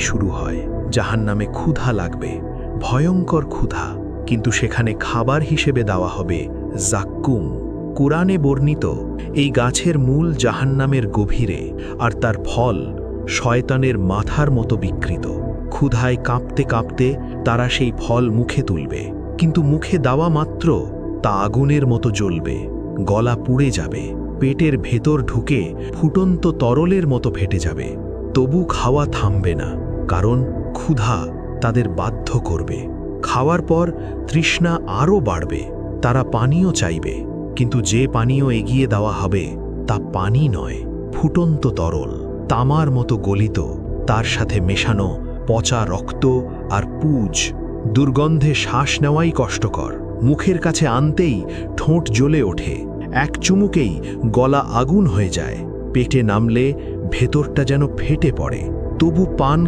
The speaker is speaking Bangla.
শুরু হয়। জাহান্নামে ক্ষুধা লাগবে, ভয়ঙ্কর ক্ষুধা, কিন্তু সেখানে খাবার হিসেবে দেওয়া হবে জাক্কুম। কুরআনে বর্ণিত এই গাছের মূল জাহান্নামের গভীরে, আর তার ফল শয়তানের মাথার মতো বিকৃত। ক্ষুধায় কাঁপতে কাঁপতে তারা সেই ফল মুখে তুলবে, কিন্তু মুখে দেওয়া মাত্র তা আগুনের মতো জ্বলবে, গলা পুড়ে যাবে, পেটের ভেতর ঢুকে ফুটন্ত তরলের মতো ফেটে যাবে। তবু খাওয়া থামবে না, কারণ ক্ষুধা তাদের বাধ্য করবে। খাওয়ার পর তৃষ্ণা আরও বাড়বে, তারা পানীয় চাইবে, কিন্তু যে পানীয় এগিয়ে দেওয়া হবে তা পানি নয়, ফুটন্ত তরল, তামার মতো গলিত, তার সাথে মেশানো পচা রক্ত আর পুজ। দুর্গন্ধে শ্বাস নেওয়াই কষ্টকর, মুখের কাছে আনতেই ঠোঁট জ্বলে ওঠে, এক চুমুকেই গলা আগুন হয়ে যায়, পেটে নামলে ভেতরটা যেন ফেটে পড়ে। তবু পান